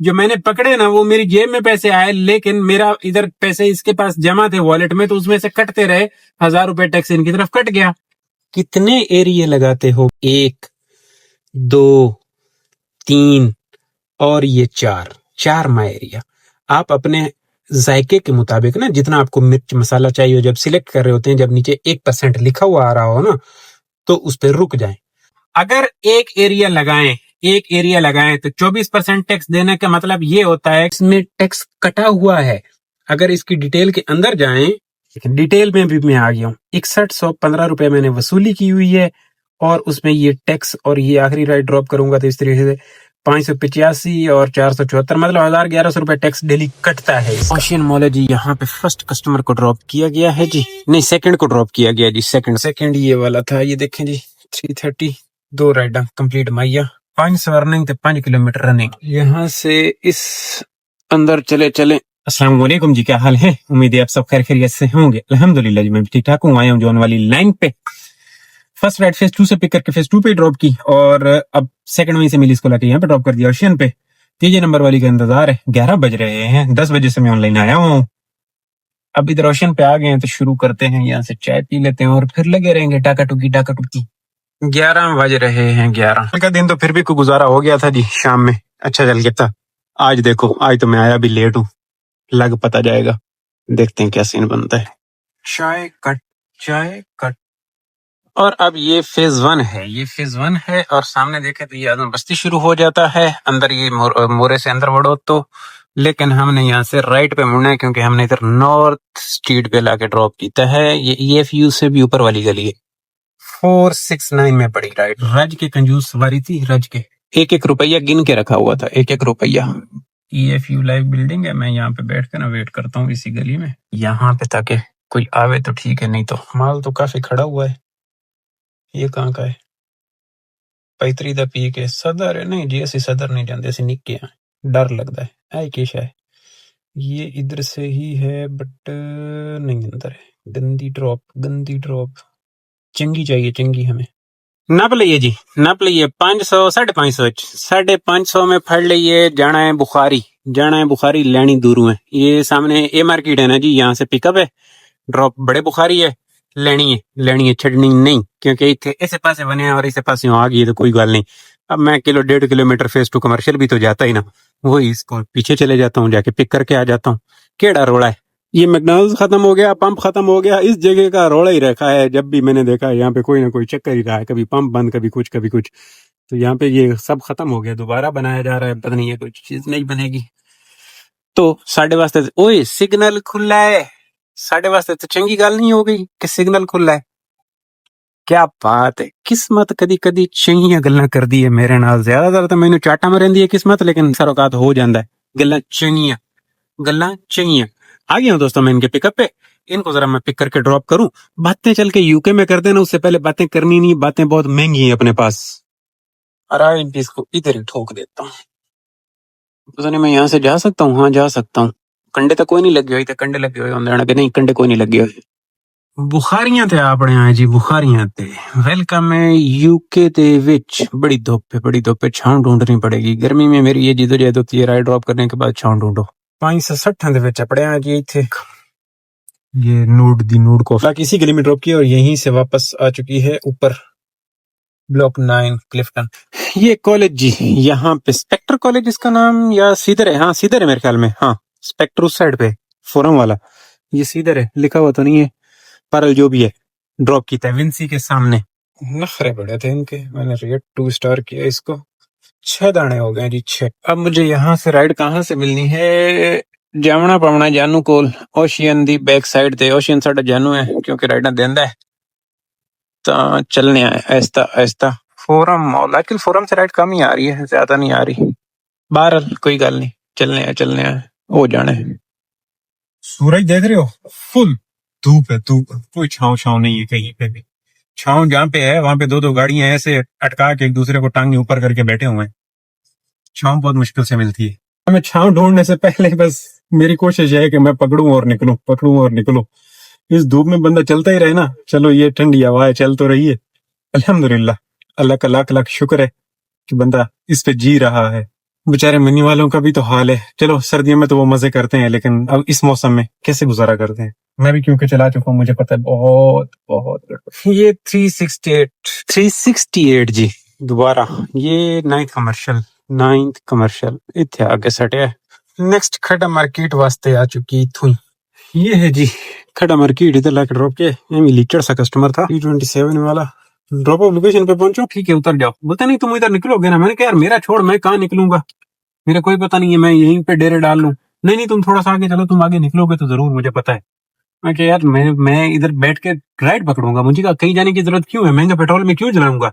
जो मैंने पकड़े ना वो मेरी जेब में पैसे आए, लेकिन मेरा इधर पैसे इसके पास जमा थे वॉलेट में, तो उसमें से कटते रहे। 1000 रुपए टैक्स इनकी तरफ कट गया। कितने एरिया लगाते हो? 1, 2, 3 और ये 4 माह एरिया। आप अपने जायके के मुताबिक ना, जितना आपको मिर्च मसाला चाहिए, जब सिलेक्ट कर रहे होते हैं, जब नीचे 1% लिखा हुआ आ रहा हो ना, तो उस पर रुक जाएं। अगर एक एरिया लगाएं तो 24% टैक्स देने का मतलब ये होता है इसमें टैक्स कटा हुआ है। अगर इसकी डिटेल के अंदर जाएं, डिटेल में भी मैं आ गया हूँ। 6115 रुपए मैंने वसूली की हुई है, और उसमें ये टैक्स और ये आखिरी राइट ड्रॉप करूंगा तो इस तरीके से 585 और 474, मतलब 1100 रुपए टैक्स डेली कटता है। ओशियन मॉल है जी, यहाँ पे फर्स्ट कस्टमर को ड्रॉप किया गया है जी, नहीं सेकंड को ड्रॉप किया गया जी। सेकंड ये वाला था, ये देखें जी 330, 2 राइडा कंप्लीट माइया, 500 अर्निंग थे, 5 किलोमीटर रनिंग। यहाँ से इस अंदर चले चले। अस्सलाम वालेकुम जी, क्या हाल है? उम्मीद है आप सब खैर खैरियत से होंगे। अल्हम्दुलिल्लाह जी, मैं भी ठीक ठाक हूँ। आया हूँ जॉन वाली लाइन पे। फर्स्ट राइड फेज 2 से पिक करके फेज 2 पे ड्रॉप की, और अब सेकंड वहीं से मिली इसको लाके यहाँ पे ड्रॉप कर दिया ओशियन पे। तीजे नंबर वाली का इंतजार है। 11 बज रहे हैं, 10 बजे से मैं ऑनलाइन आया हूँ। अब इधर ओशियन पे आ गए हैं तो शुरू करते हैं, यहाँ से चाय पी लेते हैं और फिर लगे रहेंगे टाका टुकी। 11 बज रहे हैं, 11 का दिन तो फिर भी कोई गुजारा हो गया था जी। शाम में अच्छा चल गया था। आज देखो, आज तो मैं आया भी लेट हूँ, लग पता जाएगा। देखते हैं क्या सीन बनता है। चाय कट। और अब ये फेज 1 है, और सामने देखे तो ये आदम बस्ती शुरू हो जाता है। अंदर ये मोरे से अंदर बढ़ो तो, लेकिन हमने यहाँ से राइट पे मुड़ना है, क्योंकि हमने इधर नॉर्थ स्ट्रीट पे लाके ड्रॉप किया है। ये EFU से भी ऊपर वाली गली है। 469 में पड़ी राइट। रज के कंजूस सवारी थी, रज के 1-1 रुपया गिन के रखा हुआ था, 1-1 रुपया। EFU लाइव बिल्डिंग है। मैं यहाँ पे बैठ कर ना वेट करता हूँ इसी गली में, यहाँ पे, ताकि कोई आवे तो ठीक है, नहीं तो माल तो काफी खड़ा हुआ है। ये कहाँ का है? पैतरी दा पी के सदर है? नहीं जी, असि सदर नहीं जानते, असि निके हैं, डर लगता है। आई किश है, ये इधर से ही है, बट नहीं अंदर है। गंदी ड्रॉप चंगी चाहिए, चंगी हमें। नाप लिये जी, नाप लिये। 500, 550 में फड़ लिये। जाना है बुखारी, लेनी दूर है। ये सामने ए मार्केट है ना जी, यहाँ से पिकअप है, ड्रॉप बड़े बुखारी है। लेनी है, छड़नी नहीं, क्योंकि इतने ऐसे पासे बने हैं और इसे पासे आ गई तो कोई गल नहीं। अब मैं 1.5 किलोमीटर फेज 2 कमर्शियल भी तो जाता ही ना, वही इसको पीछे चले जाता हूँ, जाके पिक करके आ जाता हूँ। केड़ा रोड़ा है ये? मैकडॉनल्ड्स खत्म हो गया, पंप खत्म हो गया, इस जगह का रोड़ा ही रखा है। जब भी मैंने देखा है यहाँ पे कोई ना कोई चक्कर ही रहा है, कभी पंप बंद, कभी कुछ। तो यहाँ पे ये सब खत्म हो गया, दोबारा बनाया जा रहा है। पता नहीं ये कुछ चीज नहीं बनेगी तो साढ़े वास्ते। ओए सिग्नल खुला है, साढ़े वास्ते तो चंगी गल नहीं हो गई कि सिग्नल खुला है। क्या बात है, किस्मत कदी चंगियां गल्लां कर दी है मेरे नाल। ज्यादातर तो मैनू चाटा में रहिंदी है किस्मत, लेकिन सरोकात हो जाता है। गल्लां चंगियां आ गया हूं दोस्तों मैं इनके पिकअप पे। इनको जरा मैं पिक करके ड्रॉप करूं। बातें चल के यूके में कर देना, उससे पहले बातें करनी नहीं, बातें बहुत महंगी हैं अपने पास। अरे इसको इधर ही ठोक देता हूँ। पता नहीं मैं यहाँ से जा सकता हूँ? हाँ जा सकता हूँ। कंडे तो कोई नहीं लगे हुए थे, कंडे लगे हुए होंगे कि नहीं? कंडे कोई नहीं लगे हुए। बुखारियां थे अपने यहाँ जी, बुखारियां थे। वेलकम है यूके दे विच। बड़ी धुप है, छांव ढूंढनी पड़ेगी। गर्मी में मेरी ये जिदोजहद होती है, राइड ड्रॉप करने के बाद छांव ढूंढो। 560 दे विच अपने यहाँ जी। इथे ये नूड को किसी गली में ड्रॉप किया और यहीं से वापस आ चुकी है ऊपर, ब्लॉक 9 क्लिफ्टन। ये कॉलेज जी, यहाँ पे स्पेक्टर कॉलेज इसका नाम, या सीधर है? हाँ सीधर है मेरे ख्याल में। हाँ स्पेक्टर उस साइड पे, फोरम वाला। ये सीधर है, लिखा हुआ तो नहीं है, पर जो भी है ड्रॉप की था विंसी के सामने। नखरे बड़े थे इनके। मैंने रेट 2 स्टार किया इसको। 6 दाने हो गए जी, 6। अब मुझे यहाँ से राइड कहाँ से मिलनी है? जावना पवना जानू कोल, ओशियन दी बैक साइड ते। ओशियन साडा जानू है, क्योंकि राइडा देंदा है। तो चलने आए ऐसा फोरम मॉल। आजकल फोरम से राइड कम ही आ रही है, ज्यादा नहीं आ रही। बहरहाल कोई गल नहीं, चलने आए हो जाने। सूरज देख रहे हो, फुल धूप है, कोई छांव नहीं है कहीं पे भी। छांव जहाँ पे है वहां पे 2-2 गाड़ियां ऐसे अटका के एक दूसरे को टांगे ऊपर करके बैठे हुए हैं। छांव बहुत मुश्किल से मिलती है। मैं छांव ढूंढने से पहले बस मेरी कोशिश है कि मैं पकड़ूं और निकलूं। इस धूप में बंदा चलता ही रहे ना। चलो ये ठंडी हवा चल तो रही है, अल्हम्दुलिल्लाह। अल्लाह का लाख लाख शुक्र है कि बंदा इस पे जी रहा है। बेचारे मनी वालों का भी तो हाल है। चलो सर्दियों में तो वो मजे करते हैं, लेकिन अब इस मौसम में कैसे गुजारा करते हैं। मैं भी क्योंकि चला चुका हूँ, मुझे पता है बहुत बहुत। ये 368 जी दोबारा। ये नाइन्थ कमर्शियल इतने आगे सटे। नेक्स्ट खड़ा मार्केट वास्ते आ चुकी थी। ये है जी खड़ा मार्केट। इधर लाके ड्रॉप के लीचर सा कस्टमर था 327 वाला। ड्रॉप ऑफ लोकेशन पे पहुंचो, ठीक है उतर जाओ। बोलते नहीं तुम इधर निकलोगे ना। मैंने कहा यार मेरा छोड़, मैं कहाँ निकलूंगा, मेरा कोई पता नहीं है, मैं यहीं पे डेरे डाल लूं। नहीं नहीं तुम थोड़ा सा आगे चलो, तुम आगे निकलोगे तो जरूर, मुझे पता है। मैं कहा यार मैं इधर बैठ के राइड पकड़ूंगा, मुझे कहा कहीं जाने की जरूरत क्यों है, महंगा पेट्रोल में क्यों जलाऊंगा।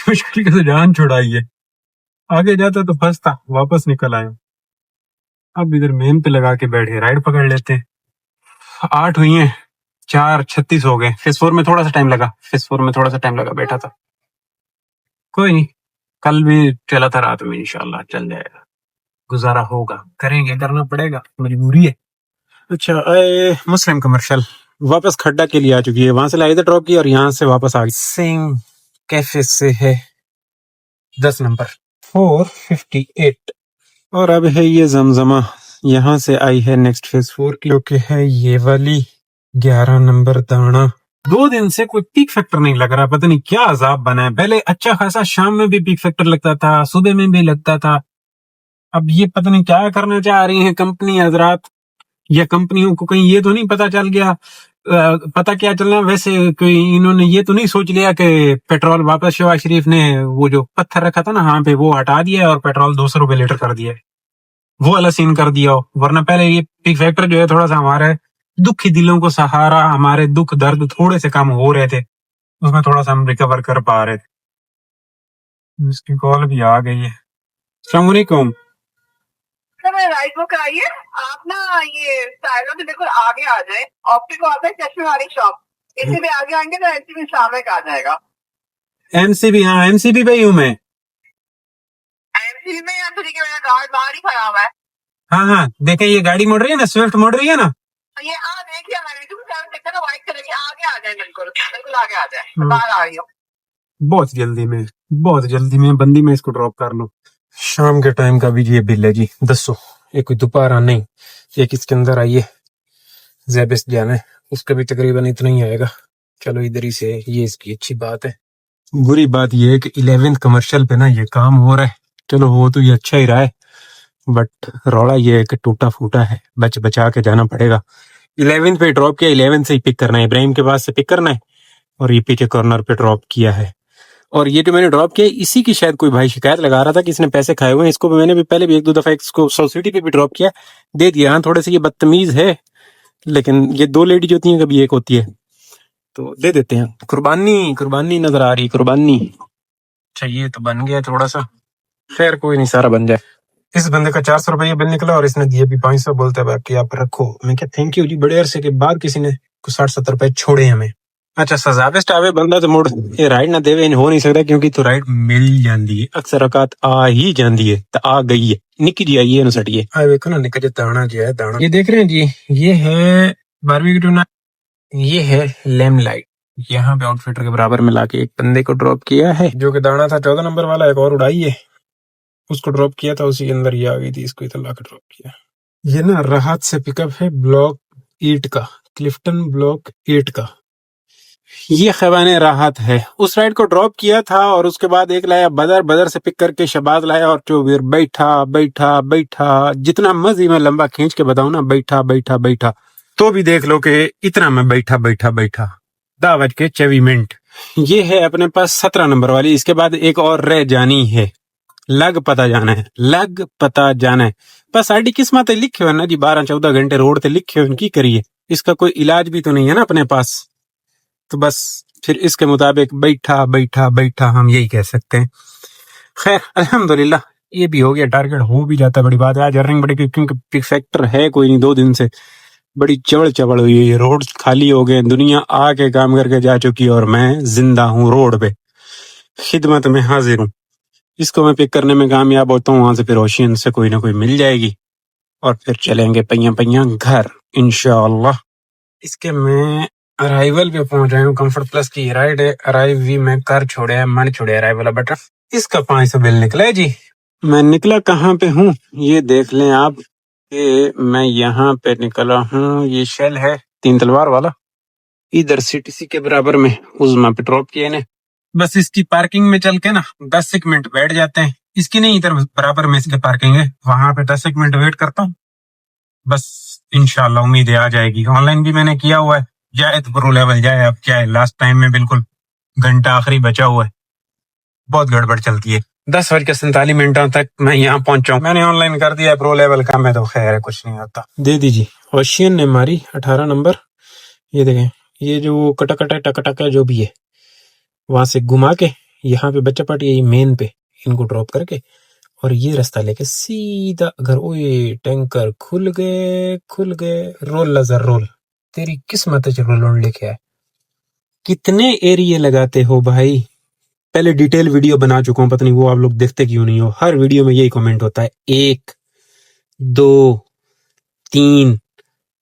मुश्किल से जान छुड़ाई है। आगे जाता तो फंसता, वापस निकल आया। अब इधर मेन पे लगा के बैठे राइड पकड़ लेते हैं। 8 हुई है, 4:36 हो गए। फेस 4 में थोड़ा सा टाइम लगा, बैठा था। कोई नहीं, कल भी चला था, रात में इंशाल्लाह चल जाएगा, गुजारा होगा, करेंगे, करना पड़ेगा, मजबूरी है। अच्छा मुस्लिम कमर्शियल वापस खड्डा के लिए आ चुकी है। वहां से लाई ड्रॉप की और यहाँ से वापस आ गई। सिंह कैफे से है 10 नंबर 458। और अब है ये जमजमा, यहाँ से आई है नेक्स्ट फेज 4 की, जो कि है ये वाली 11 नंबर दाना। 2 दिन से कोई पीक फैक्टर नहीं लग रहा, पता नहीं क्या अजाब बना है। पहले अच्छा खासा शाम में भी पीक फैक्टर लगता था, सुबह में भी लगता था। अब ये पता नहीं क्या करना चाह रही है कंपनी हजरात, या कंपनियों को कहीं ये तो नहीं पता चल गया। पता क्या चलना, वैसे कोई इन्होंने ये तो नहीं सोच लिया कि पेट्रोल वापस शहबाज शरीफ ने वो जो पत्थर रखा था ना वहां पे, वो हटा दिया और पेट्रोल 200 रुपए लीटर कर दिया, वो वाला सीन कर दिया हो। वरना पहले ये पिक फैक्टर जो है थोड़ा सा हमारे दुखी दिलों को सहारा, हमारे दुख दर्द थोड़े से कम हो रहे थे, उसमें थोड़ा सा हम रिकवर कर पा रहे थे। इसकी कॉल भी आ गई है। अस्सलाम वालेकुम। राइट बुक कराइए आप ना, ये साइलो से बिल्कुल आगे आ जाए, ऑप्टिको आता है चश्मे वाली शॉप, इसी पे आगे आएंगे तो एनसीबी सामने आ जाएगा। एमसीबी, हाँ एमसीबी पे ही हूँ मैं। एनसीबी में यहाँ ठीक है, मेरा गार्ड बाहर ही खड़ा हुआ है। हाँ हाँ देखे, ये गाड़ी मुड़ रही है ना, स्विफ्ट मुड़ रही है ना। ये देखिए मैंने देखा ना, व्हाइट कलर की, आगे आ जाए, बिल्कुल बिल्कुल आगे आ जाए, बाहर आ रही हूँ। बहुत जल्दी में बंदी में इसको ड्रॉप कर लो। शाम के टाइम का भी ये बिल है जी 200। एक कोई दोपहर नहीं, एक इसके अंदर आइए ज़ेबिस जाना है, उसका भी तकरीबन इतना ही आएगा। चलो इधर ही से, ये इसकी अच्छी बात है। बुरी बात ये है कि 11th कमर्शियल पे ना ये काम हो रहा है। चलो हो तो ये अच्छा ही रहा है, बट रौला ये है कि टूटा फूटा है, बचा के जाना पड़ेगा। 11th पे ड्रॉप किया, 11th से ही पिक करना है, इब्राहिम के पास से पिक करना है, और ये पीछे कॉर्नर पे ड्रॉप किया है। और ये जो मैंने ड्रॉप किया इसी की शायद कोई भाई शिकायत लगा रहा था कि इसने पैसे खाए हुए हैं। इसको मैंने भी पहले भी 1-2 दफा इसको सोसाइटी पे भी ड्रॉप किया, दे दिया। हाँ थोड़े से ये बदतमीज है, लेकिन ये 2 लेडीज होती हैं, कभी एक होती है, तो दे देते हैं। कुर्बानी नजर आ रही, कुर्बानी। अच्छा ये तो बन गया थोड़ा सा, खैर कोई नहीं, सारा बन जाए। इस बंदे का 400 रुपये बिल निकला और इसने दिए भी 500, बोलते हैं बाकी आप रखो। मैं क्या थैंक यू जी, बड़े अरसे के बाद किसी ने कुछ 60-70 रुपए छोड़े हमें। अच्छा सजा बेस्ट आवे बंदा तो मुड़ ये राइड ना देवे हो नहीं सकता, क्योंकि तो राइड मिल जाती है अक्सर, औकात आ ही जाती है, तो आ गई है निकी जी, आई है सटिए आ देखो ना, निका जो दाना जो है, दाना ये देख रहे हैं जी, ये है बारबेक्यू ना, ये है लैम लाइट। यहाँ पे आउटफिटर के बराबर में लाके एक बंदे को ड्रॉप किया है, जो कि दाना था 14 नंबर वाला, एक और उड़ाई है, उसको ड्रॉप किया था, उसी के अंदर ये आ गई थी, इसको इधर लाकर ड्रॉप किया। ये ना राहत से पिकअप है ब्लॉक 8 का, क्लिफ्टन ब्लॉक 8 का। ये खैबाने राहत है। उस राइड को ड्रॉप किया था और उसके बाद एक लाया बदर से पिक करके शबाज लाया, और चौबीर बैठा जितना मर्जी मैं लंबा खींच के बताऊं ना, बैठा तो भी देख लो कि इतना मैं बैठा 10:24। ये है अपने पास 17 नंबर वाली। इसके बाद एक और रह जानी है, लग पता जाना है। बस साड़ी किस्मत है, लिखे हो ना जी 12-14 घंटे रोड पे लिखे हो, उनकी करिए, इसका कोई इलाज भी तो नहीं है ना अपने पास, तो बस फिर इसके मुताबिक बैठा हम यही कह सकते हैं। खैर अल्हम्दुलिल्लाह ये भी हो गया, टारगेट हो भी जाता, बड़ी बात है। आज अर्निंग बड़ी, क्योंकि पिक फैक्टर है कोई नहीं, 2 दिन से बड़ी चवड़ हुई है, रोड खाली हो गए, दुनिया आके काम करके जा चुकी है, और मैं जिंदा हूँ रोड पे, खिदमत में हाजिर हूँ। इसको मैं पिक करने में कामयाब होता हूँ, वहां से फिर ओशियन से कोई ना कोई मिल जाएगी, और फिर चलेंगे पहिया घर इंशाअल्लाह। इसके मैं अराइवल पे पहुंच रहा हूँ। कंफर्ट प्लस की राइड है, अराइव भी मैं कर छोड़े, मन छोड़े अराइवल बटन। इसका 500 बिल निकला है जी, मैं निकला कहाँ पे हूँ ये देख लें आप कि मैं यहाँ पे निकला हूँ। ये शेल है 3 तलवार वाला, इधर सीटीसी के बराबर में उज़मा पे ड्रॉप किए ने। बस इसकी पार्किंग में चल के ना 10 मिनट बैठ जाते हैं। इसकी नहीं, इधर बराबर में इसके पार्किंग है, वहां पे 10 मिनट वेट करता हूँ। बस इंशाल्लाह उम्मीद है आ जाएगी। ऑनलाइन भी मैंने किया हुआ है, जाए तो प्रो लेवल जाए। अब क्या है, लास्ट टाइम में बिल्कुल घंटा आखिरी बचा हुआ है, बहुत गड़बड़ चलती है। 10:47 तक मैं यहाँ पहुंचा हूँ। मैंने ऑनलाइन कर दिया प्रो लेवल का, मैं तो खैर है कुछ नहीं होता। दे दीजिए। ओशियन ने मारी 18 नंबर। ये देखें, ये जो कटा टक है जो भी है, वहां से घुमा के यहाँ पे बच्चा पार्टी यही मेन पे इनको ड्रॉप करके और ये रास्ता लेके सीधा घर। ओए टैंकर खुल गए। रोल लजर रोल, तेरी किस्मत है रोल लेके आए। कितने एरिया लगाते हो भाई? पहले डिटेल वीडियो बना चुका हूं, पता नहीं वो आप लोग देखते क्यों नहीं हो। हर वीडियो में यही कमेंट होता है 1 2 3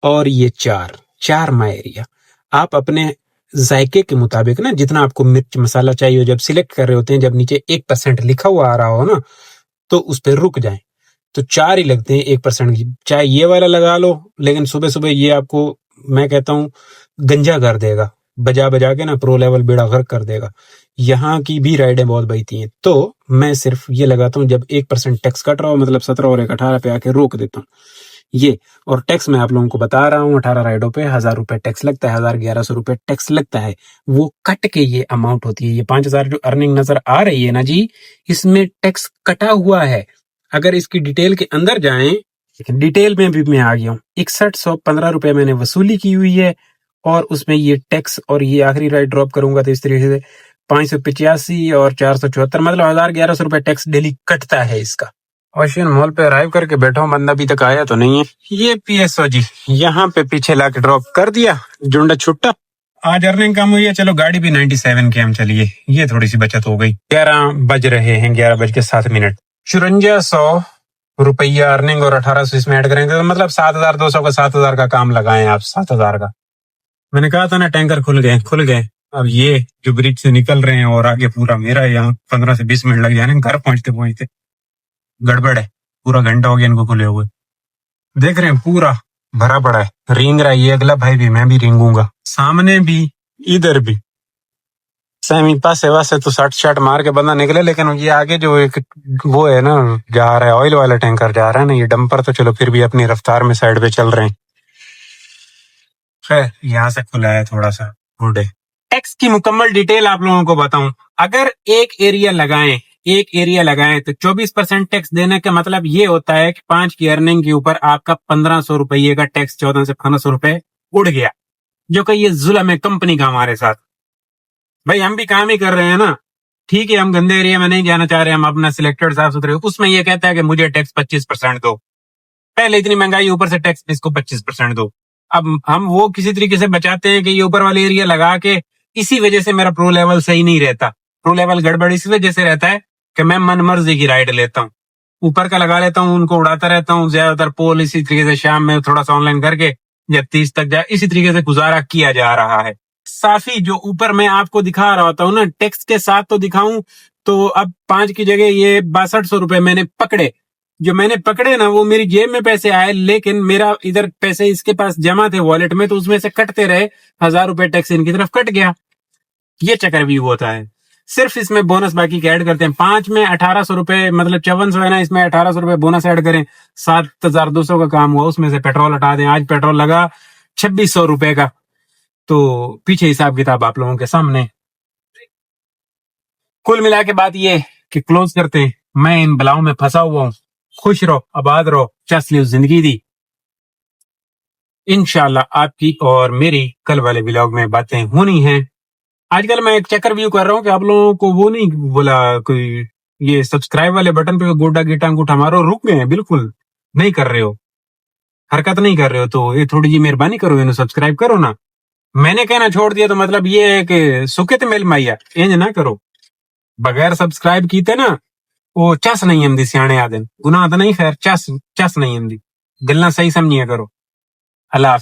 और ये 4 माह एरिया। आप अपने जायके के मुताबिक ना, जितना आपको मिर्च मसाला चाहिए, जब सिलेक्ट कर रहे होते हैं, जब नीचे 1% लिखा हुआ आ रहा हो ना, तो उस पर रुक जाएं। तो 4 ही लगते हैं 1% की। चाहे ये वाला लगा लो, लेकिन सुबह सुबह ये आपको, मैं कहता हूँ, गंजा कर देगा। बजा के ना प्रो लेवल बेड़ा गर्क कर देगा। यहाँ की भी राइडें बहुत बहती हैं, तो मैं सिर्फ ये लगाता हूँ जब 1% टैक्स कट रहा हो, मतलब 17 और 1 18 पे आके रोक देता हूँ ये। और टैक्स मैं आप लोगों को बता रहा हूँ, 18 राइडों पे 1000 रुपए टैक्स लगता है, 1100 रुपए टैक्स लगता है। वो कट के ये अमाउंट होती है। ये 5000 जो अर्निंग नजर आ रही है ना जी, इसमें टैक्स कटा हुआ है। अगर इसकी डिटेल के अंदर जाएं, डिटेल में भी मैं आ गया हूँ। 6115 रुपए मैंने वसूली की हुई है, और उसमें ये टैक्स और ये आखिरी राइड ड्रॉप करूंगा तो इस तरीके से 585 और 474, मतलब 1100 रुपए टैक्स डेली कटता है इसका। ओशियन मॉल पे अराइव करके बैठा हूँ, बंदा अभी तक आया तो नहीं है। ये पीएसओ जी यहाँ पे पीछे लाके ड्रॉप कर दिया, जुंडा छुट्टा। आज अर्निंग कम हुई है, चलो गाड़ी भी 97 km चली है, ये थोड़ी सी बचत हो गई। 11 बज रहे हैं, 11:07। 5400 रुपया अर्निंग और 1800 इसमें ऐड करेंगे तो मतलब 7200 का 7000 का काम लगाएं आप। 7000 का मैंने कहा था ना, टैंकर खुल गए। अब ये जो ब्रिज से निकल रहे हैं और आगे पूरा मेरा, यहाँ 15 से 20 मिनट लग जाने घर पहुंचते। गड़बड़ है, पूरा घंटा हो गया इनको खुले हुए। देख रहे हैं पूरा भरा पड़ा है, रेंग रहा है ये अगला भाई भी, मैं भी रेंगूंगा, सामने भी इधर भी। सेमी पास से तो 60 मार के बंदा निकले, लेकिन ये आगे जो एक वो है ना, जा रहा है ऑयल वाला टैंकर जा रहा है ना, ये डंपर तो चलो फिर भी अपनी रफ्तार में साइड पे चल रहे हैं। खैर यहाँ से खुला है थोड़ा सा गुड है। टैक्स की मुकम्मल डिटेल आप लोगों को बताऊं, अगर एक एरिया लगाएं तो 24% टैक्स देने का मतलब ये होता है कि 5 की अर्निंग के ऊपर आपका 1500 रुपये का टैक्स, 14 से 1500 रुपए उड़ गया, जो कि ये जुल्म है कंपनी का हमारे साथ। भाई हम भी काम ही कर रहे हैं ना, ठीक है, हम गंदे एरिया में नहीं जाना चाह रहे, हम अपना सिलेक्टेड साफ सुथरे, उसमें ये कहता है कि मुझे टैक्स 25% दो। पहले इतनी महंगाई, ऊपर से टैक्स इसको 25% दो। अब हम वो किसी तरीके से बचाते हैं कि ये ऊपर वाले एरिया लगा के, इसी वजह से मेरा प्रो लेवल सही नहीं रहता। प्रो लेवल गड़बड़ इसी वजह से रहता है कि मैं मन मर्जी की राइड लेता हूँ, ऊपर का लगा लेता हूँ, उनको उड़ाता रहता हूँ। ज्यादातर पोल इसी तरीके से शाम में थोड़ा सा ऑनलाइन करके जब 30 तक जाए, इसी तरीके से गुजारा किया जा रहा है। साफी जो ऊपर मैं आपको दिखा रहा होता हूँ ना, टैक्स के साथ तो दिखाऊं, तो अब 5 की जगह ये 6200 रुपए मैंने पकड़े। जो मैंने पकड़े ना, वो मेरी जेब में पैसे आए, लेकिन मेरा इधर पैसे इसके पास जमा थे वॉलेट में, तो उसमें से कटते रहे। 1000 रुपए टैक्स इनकी तरफ कट गया। ये चक्कर भी होता है। सिर्फ इसमें बोनस बाकी के ऐड करते हैं। 5 में 1800 रुपए, मतलब 5400 है ना, इसमें 1800 रुपए बोनस ऐड करें, 7200 का काम हुआ। उसमें से पेट्रोल हटा दें, आज पेट्रोल लगा 2600 रुपए का। तो पीछे हिसाब किताब आप लोगों के सामने। कुल मिला के बात ये कि क्लोज करते हैं, मैं इन बलाओं में फंसा हुआ हूं। खुश रहो, आबाद रहो, चस लियो जिंदगी दी। इंशाल्लाह आपकी और मेरी कल वाले व्लॉग में बातें होनी हैं। आजकल मैं एक चक्कर व्यू कर रहा हूँ कि आप लोगों को वो नहीं बोला कोई, ये सब्सक्राइब वाले बटन पे गोडा गिटा अंगूठा मारो, रुक गए हैं, बिल्कुल नहीं कर रहे हो, हरकत नहीं कर रहे हो, तो ये थोड़ी जी मेहरबानी करो, इन्हें सब्सक्राइब करो ना। मैंने कहना छोड़ दिया तो मतलब ये है कि सुखे मेल माइया इंज ना करो। बगैर सब्सक्राइब कीते ना, वो चस नहीं आंदी, सियाने आदन गुनाह तो नहीं, खैर चस नहीं आंदी, गल्ला सही समझिया करो। अल्लाह हाफिज।